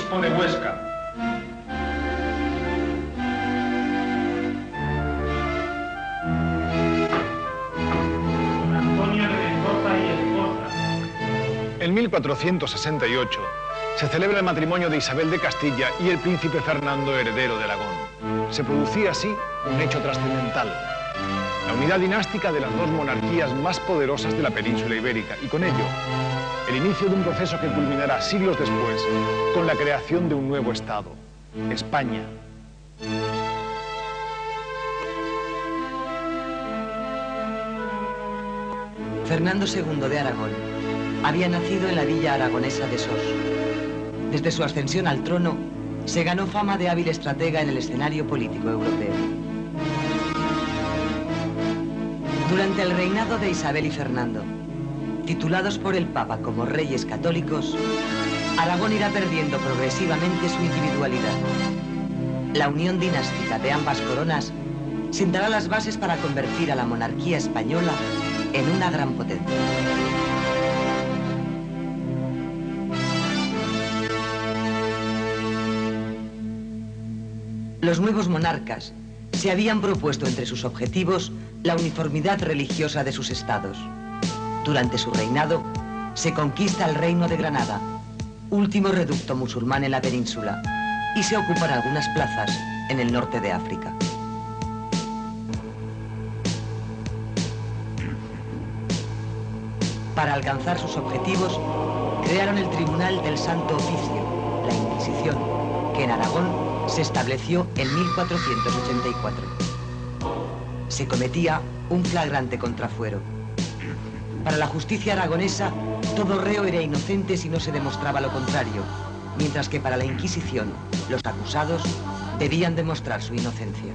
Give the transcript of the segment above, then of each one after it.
obispo de Huesca. Don Antonio de Mendoza y esposa. En 1468 se celebra el matrimonio de Isabel de Castilla y el príncipe Fernando, heredero de Aragón. Se producía así un hecho trascendental: la unidad dinástica de las dos monarquías más poderosas de la península ibérica y con ello el inicio de un proceso que culminará siglos después con la creación de un nuevo Estado, España. Fernando II de Aragón había nacido en la villa aragonesa de Sos. Desde su ascensión al trono, se ganó fama de hábil estratega en el escenario político europeo. Durante el reinado de Isabel y Fernando, titulados por el Papa como reyes católicos, Aragón irá perdiendo progresivamente su individualidad. La unión dinástica de ambas coronas sentará las bases para convertir a la monarquía española en una gran potencia. Los nuevos monarcas se habían propuesto entre sus objetivos la uniformidad religiosa de sus estados. Durante su reinado, se conquista el Reino de Granada, último reducto musulmán en la península, y se ocupan algunas plazas en el norte de África. Para alcanzar sus objetivos, crearon el Tribunal del Santo Oficio, la Inquisición, que en Aragón se estableció en 1484. Se cometía un flagrante contrafuero. Para la justicia aragonesa, todo reo era inocente si no se demostraba lo contrario, mientras que para la Inquisición, los acusados debían demostrar su inocencia.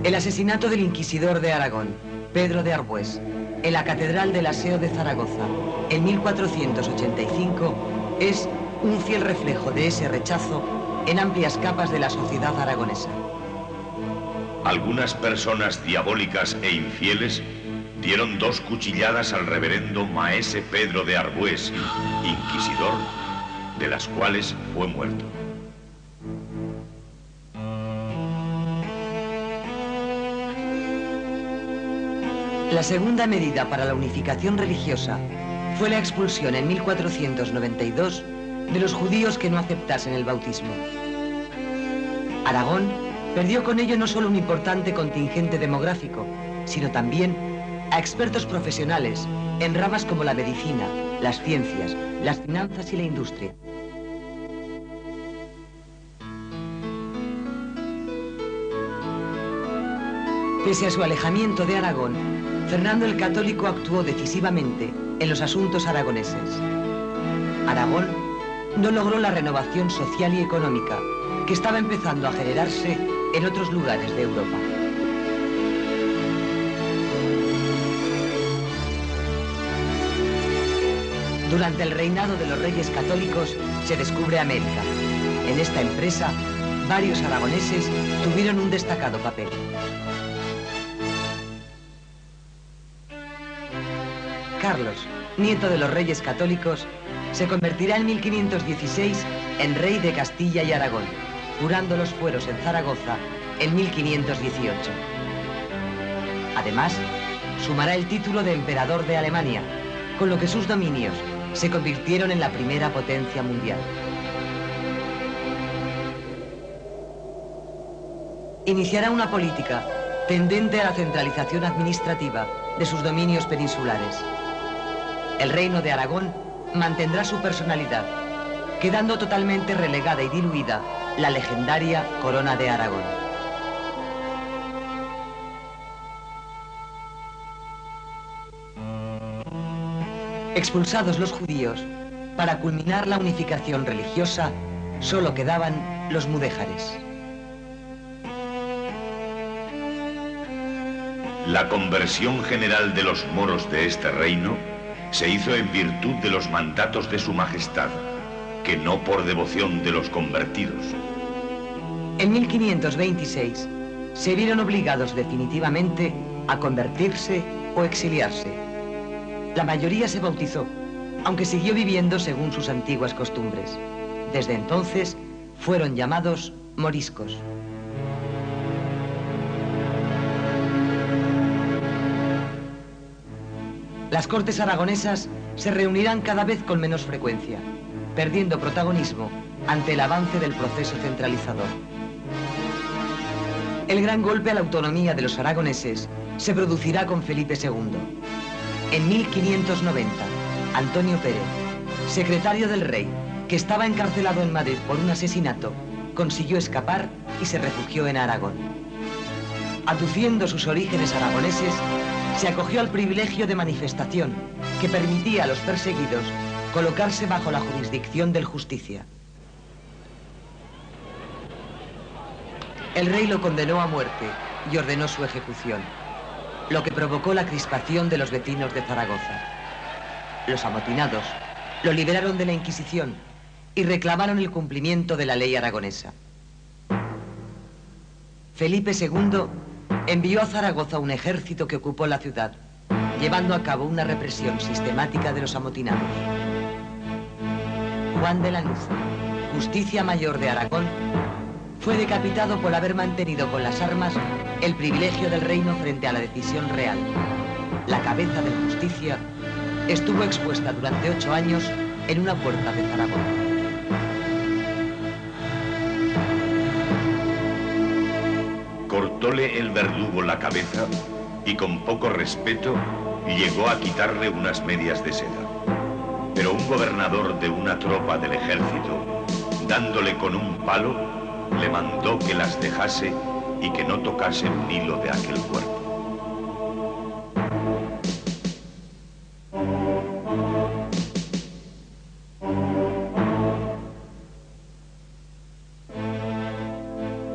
El asesinato del inquisidor de Aragón, Pedro de Arbués, en la Catedral del Aseo de Zaragoza, en 1485, es un fiel reflejo de ese rechazo en amplias capas de la sociedad aragonesa. Algunas personas diabólicas e infieles dieron 2 cuchilladas al reverendo maese Pedro de Arbués, inquisidor, de las cuales fue muerto. La segunda medida para la unificación religiosa fue la expulsión en 1492 de los judíos que no aceptasen el bautismo. Aragón perdió con ello no solo un importante contingente demográfico, sino también a expertos profesionales en ramas como la medicina, las ciencias, las finanzas y la industria. Pese a su alejamiento de Aragón, Fernando el Católico actuó decisivamente en los asuntos aragoneses. Aragón no logró la renovación social y económica que estaba empezando a generarse en otros lugares de Europa. Durante el reinado de los reyes católicos se descubre América. En esta empresa, varios aragoneses tuvieron un destacado papel. Carlos, nieto de los reyes católicos, se convertirá en 1516 en rey de Castilla y Aragón, jurando los fueros en Zaragoza en 1518. Además, sumará el título de emperador de Alemania, con lo que sus dominios se convirtieron en la primera potencia mundial. Iniciará una política tendente a la centralización administrativa de sus dominios peninsulares. El reino de Aragón mantendrá su personalidad, quedando totalmente relegada y diluida la legendaria Corona de Aragón. Expulsados los judíos, para culminar la unificación religiosa, solo quedaban los mudéjares. La conversión general de los moros de este reino se hizo en virtud de los mandatos de su majestad, que no por devoción de los convertidos. En 1526 se vieron obligados definitivamente a convertirse o exiliarse. La mayoría se bautizó, aunque siguió viviendo según sus antiguas costumbres. Desde entonces fueron llamados moriscos. Las cortes aragonesas se reunirán cada vez con menos frecuencia, perdiendo protagonismo ante el avance del proceso centralizador. El gran golpe a la autonomía de los aragoneses se producirá con Felipe II. En 1590, Antonio Pérez, secretario del rey, que estaba encarcelado en Madrid por un asesinato, consiguió escapar y se refugió en Aragón. Aduciendo sus orígenes aragoneses, se acogió al privilegio de manifestación que permitía a los perseguidos colocarse bajo la jurisdicción del Justicia. El rey lo condenó a muerte y ordenó su ejecución, lo que provocó la crispación de los vecinos de Zaragoza. Los amotinados lo liberaron de la Inquisición y reclamaron el cumplimiento de la ley aragonesa. Felipe II envió a Zaragoza un ejército que ocupó la ciudad, llevando a cabo una represión sistemática de los amotinados. Juan de Lanuza, Justicia Mayor de Aragón, fue decapitado por haber mantenido con las armas el privilegio del reino frente a la decisión real. La cabeza del Justicia estuvo expuesta durante 8 años en una puerta de Zaragoza. Cortóle el verdugo la cabeza y con poco respeto llegó a quitarle unas medias de seda. Pero un gobernador de una tropa del ejército, dándole con un palo, le mandó que las dejase y que no tocase un hilo de aquel cuerpo.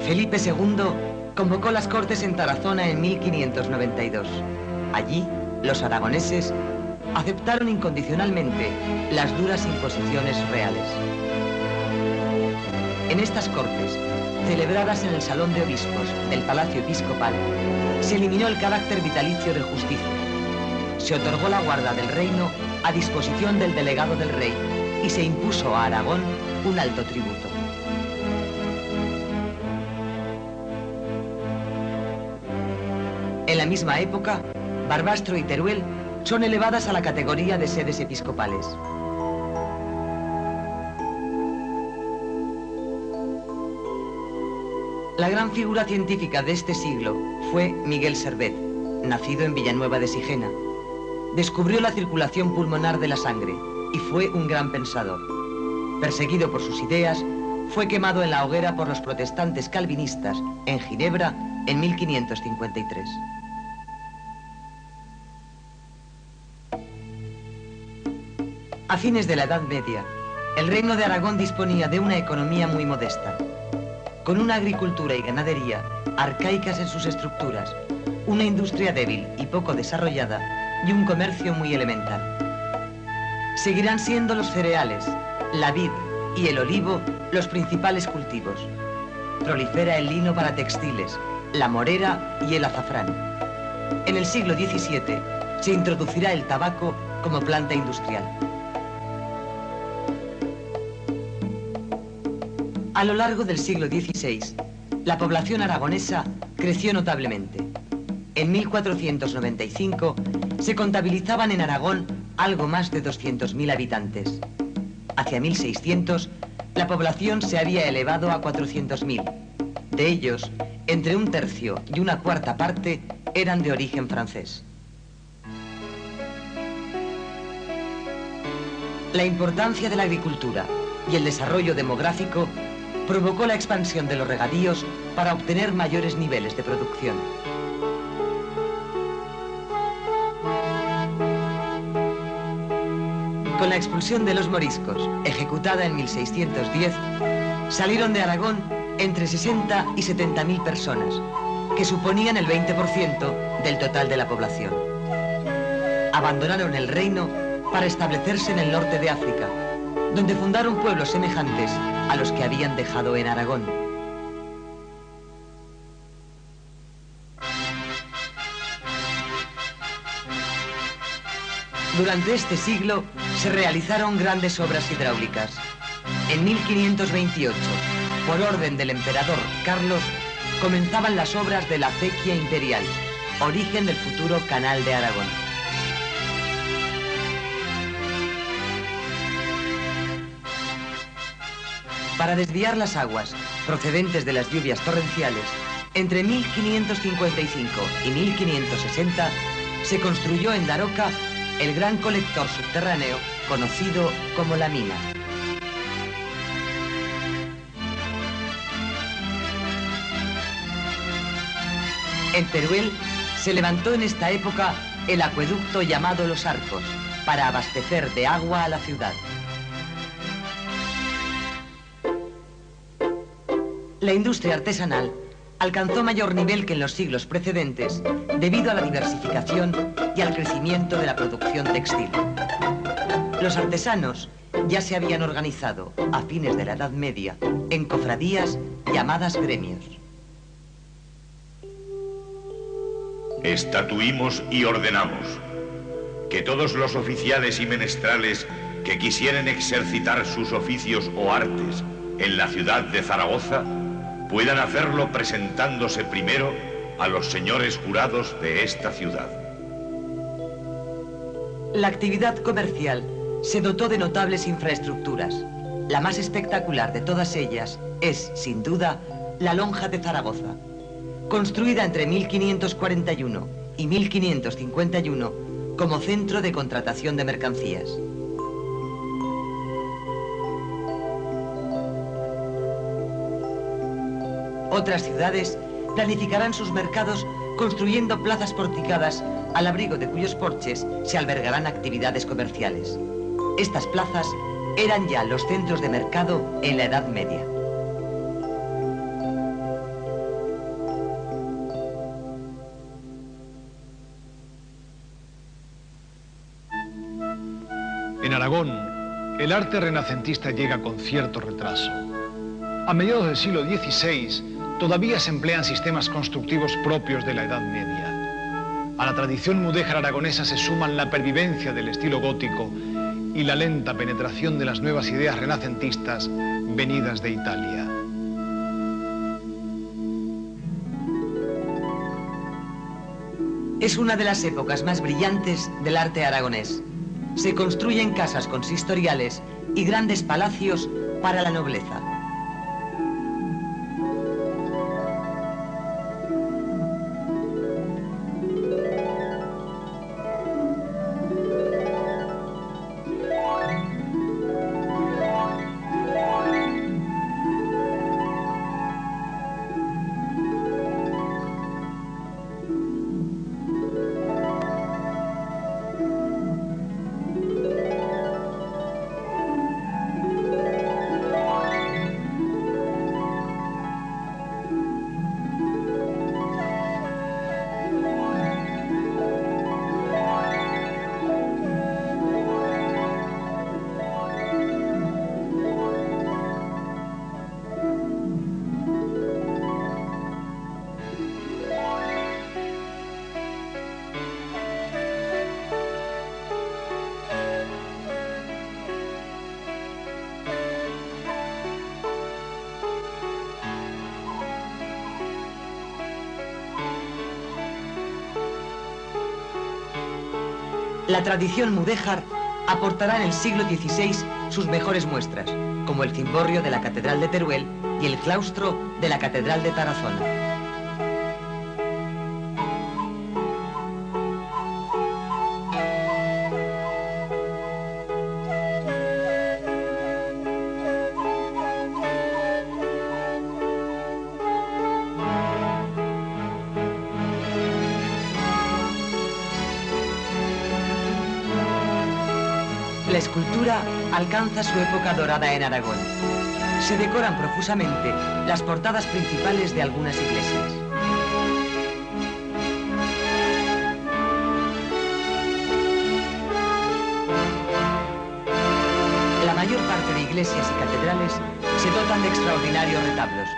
Felipe II convocó las Cortes en Tarazona en 1592. Allí, los aragoneses aceptaron incondicionalmente las duras imposiciones reales. En estas Cortes, celebradas en el Salón de Obispos del Palacio Episcopal, se eliminó el carácter vitalicio del Justicia. Se otorgó la guarda del reino a disposición del delegado del rey y se impuso a Aragón un alto tributo. En la misma época, Barbastro y Teruel son elevadas a la categoría de sedes episcopales. La gran figura científica de este siglo fue Miguel Servet, nacido en Villanueva de Sigena. Descubrió la circulación pulmonar de la sangre y fue un gran pensador. Perseguido por sus ideas, fue quemado en la hoguera por los protestantes calvinistas en Ginebra en 1553. A fines de la Edad Media, el Reino de Aragón disponía de una economía muy modesta, con una agricultura y ganadería arcaicas en sus estructuras, una industria débil y poco desarrollada y un comercio muy elemental. Seguirán siendo los cereales, la vid y el olivo los principales cultivos. Prolifera el lino para textiles, la morera y el azafrán. En el siglo XVII se introducirá el tabaco como planta industrial. A lo largo del siglo XVI, la población aragonesa creció notablemente. En 1495 se contabilizaban en Aragón algo más de 200.000 habitantes. Hacia 1600, la población se había elevado a 400.000. De ellos, entre 1/3 y 1/4 parte eran de origen francés. La importancia de la agricultura y el desarrollo demográfico provocó la expansión de los regadíos para obtener mayores niveles de producción. Con la expulsión de los moriscos, ejecutada en 1610, salieron de Aragón entre 60 y 70.000 personas, que suponían el 20% del total de la población. Abandonaron el reino para establecerse en el norte de África, donde fundaron pueblos semejantes a los que habían dejado en Aragón. Durante este siglo se realizaron grandes obras hidráulicas. En 1528, por orden del emperador Carlos, comenzaban las obras de la acequia imperial, origen del futuro Canal de Aragón. Para desviar las aguas procedentes de las lluvias torrenciales, entre 1555 y 1560 se construyó en Daroca el gran colector subterráneo conocido como la mina. En Teruel se levantó en esta época el acueducto llamado Los Arcos para abastecer de agua a la ciudad. La industria artesanal alcanzó mayor nivel que en los siglos precedentes debido a la diversificación y al crecimiento de la producción textil. Los artesanos ya se habían organizado a fines de la Edad Media en cofradías llamadas gremios. Estatuimos y ordenamos que todos los oficiales y menestrales que quisieren exercitar sus oficios o artes en la ciudad de Zaragoza puedan hacerlo presentándose primero a los señores jurados de esta ciudad. La actividad comercial se dotó de notables infraestructuras. La más espectacular de todas ellas es, sin duda, la Lonja de Zaragoza, construida entre 1541 y 1551 como centro de contratación de mercancías. Otras ciudades planificarán sus mercados construyendo plazas porticadas al abrigo de cuyos porches se albergarán actividades comerciales. Estas plazas eran ya los centros de mercado en la Edad Media. En Aragón, el arte renacentista llega con cierto retraso. A mediados del siglo XVI, todavía se emplean sistemas constructivos propios de la Edad Media. A la tradición mudéjar aragonesa se suman la pervivencia del estilo gótico y la lenta penetración de las nuevas ideas renacentistas venidas de Italia. Es una de las épocas más brillantes del arte aragonés. Se construyen casas consistoriales y grandes palacios para la nobleza. La tradición mudéjar aportará en el siglo XVI sus mejores muestras, como el cimborrio de la Catedral de Teruel y el claustro de la Catedral de Tarazona. La escultura alcanza su época dorada en Aragón. Se decoran profusamente las portadas principales de algunas iglesias. La mayor parte de iglesias y catedrales se dotan de extraordinarios retablos,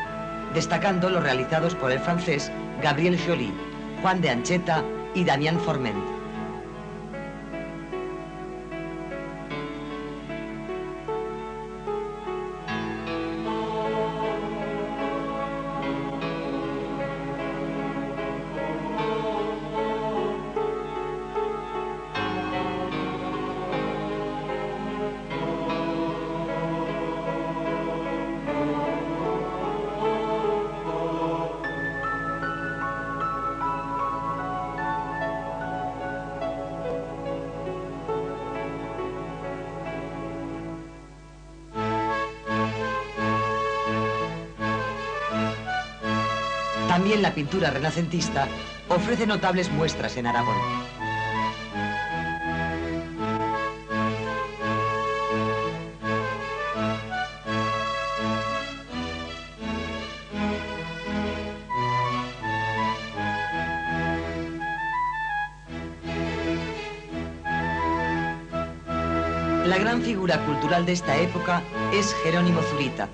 destacando los realizados por el francés Gabriel Joly, Juan de Ancheta y Damián Forment. También la pintura renacentista ofrece notables muestras en Aragón. La gran figura cultural de esta época es Jerónimo Zurita,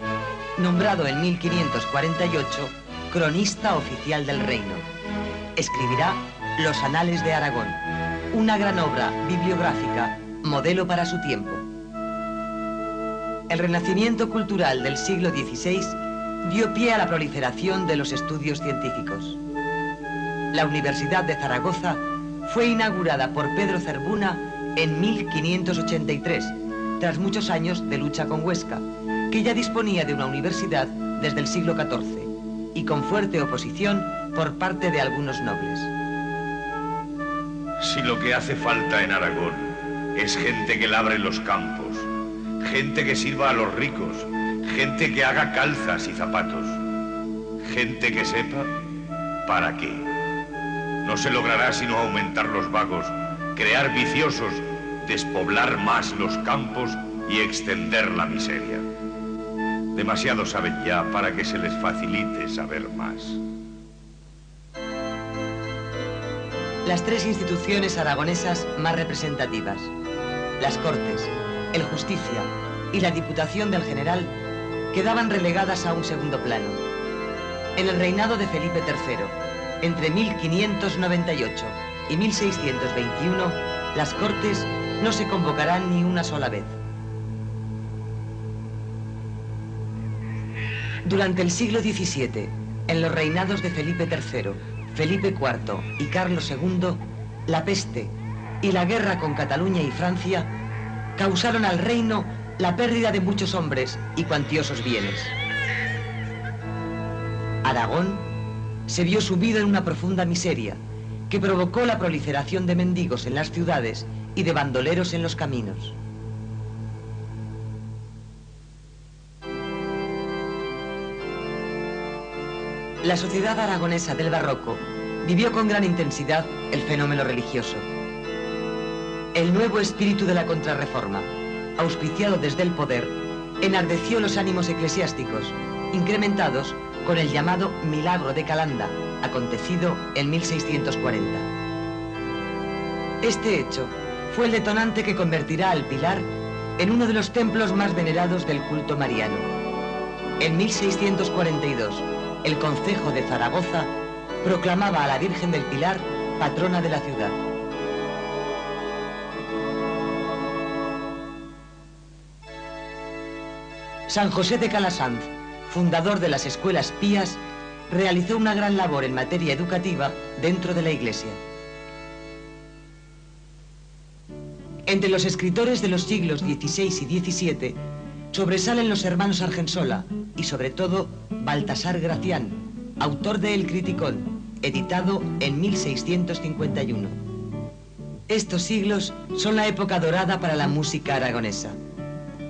nombrado en 1548 cronista oficial del reino. Escribirá Los Anales de Aragón, una gran obra bibliográfica, modelo para su tiempo. El renacimiento cultural del siglo XVI dio pie a la proliferación de los estudios científicos. La Universidad de Zaragoza fue inaugurada por Pedro Zerbuna en 1583, tras muchos años de lucha con Huesca, que ya disponía de una universidad desde el siglo XIV y con fuerte oposición por parte de algunos nobles. Si lo que hace falta en Aragón es gente que labre los campos, gente que sirva a los ricos, gente que haga calzas y zapatos, gente que sepa para qué. No se logrará sino aumentar los vagos, crear viciosos, despoblar más los campos y extender la miseria. Demasiado saben ya para que se les facilite saber más. Las tres instituciones aragonesas más representativas, las Cortes, el Justicia y la Diputación del General, quedaban relegadas a un segundo plano. En el reinado de Felipe III, entre 1598 y 1621, las Cortes no se convocarán ni una sola vez. Durante el siglo XVII, en los reinados de Felipe III, Felipe IV y Carlos II, la peste y la guerra con Cataluña y Francia causaron al reino la pérdida de muchos hombres y cuantiosos bienes. Aragón se vio sumido en una profunda miseria que provocó la proliferación de mendigos en las ciudades y de bandoleros en los caminos. La sociedad aragonesa del barroco vivió con gran intensidad el fenómeno religioso. El nuevo espíritu de la Contrarreforma, auspiciado desde el poder, enardeció los ánimos eclesiásticos, incrementados con el llamado Milagro de Calanda, acontecido en 1640. Este hecho fue el detonante que convertirá al Pilar en uno de los templos más venerados del culto mariano. En 1642, el Concejo de Zaragoza proclamaba a la Virgen del Pilar patrona de la ciudad. San José de Calasanz, fundador de las escuelas pías, realizó una gran labor en materia educativa dentro de la Iglesia. Entre los escritores de los siglos XVI y XVII sobresalen los hermanos Argensola y, sobre todo, Baltasar Gracián, autor de El Criticón, editado en 1651. Estos siglos son la época dorada para la música aragonesa.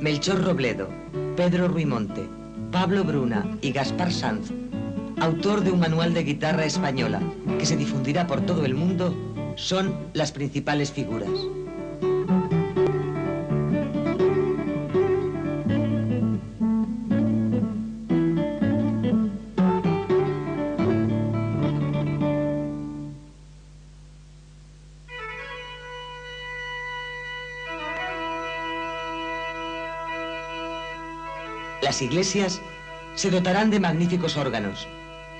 Melchor Robledo, Pedro Ruimonte, Pablo Bruna y Gaspar Sanz, autor de un manual de guitarra española que se difundirá por todo el mundo, son las principales figuras. Las iglesias se dotarán de magníficos órganos.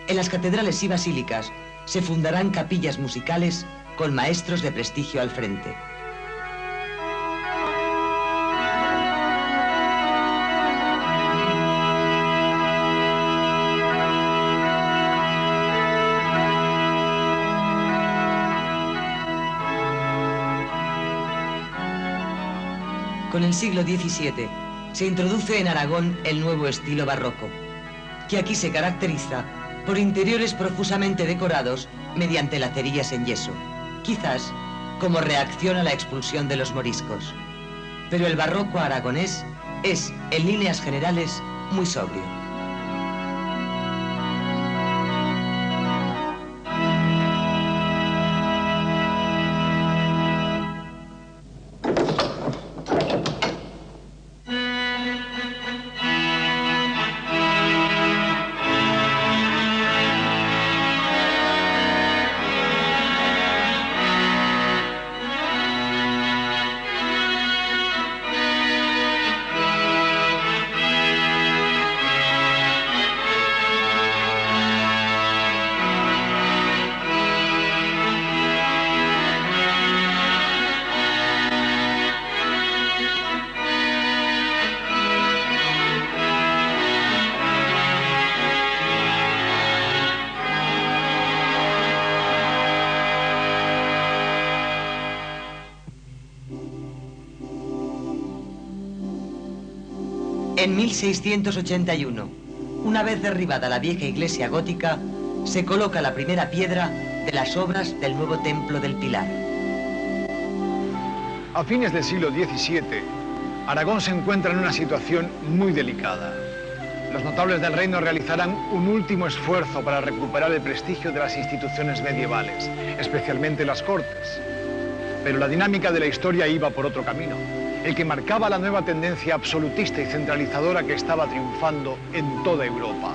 En las catedrales y basílicas se fundarán capillas musicales con maestros de prestigio al frente. Con el siglo XVII se introduce en Aragón el nuevo estilo barroco, que aquí se caracteriza por interiores profusamente decorados mediante lacerías en yeso, quizás como reacción a la expulsión de los moriscos. Pero el barroco aragonés es, en líneas generales, muy sobrio. En 1681, una vez derribada la vieja iglesia gótica, se coloca la primera piedra de las obras del nuevo Templo del Pilar. A fines del siglo XVII, Aragón se encuentra en una situación muy delicada. Los notables del reino realizarán un último esfuerzo para recuperar el prestigio de las instituciones medievales, especialmente las Cortes. Pero la dinámica de la historia iba por otro camino, el que marcaba la nueva tendencia absolutista y centralizadora que estaba triunfando en toda Europa.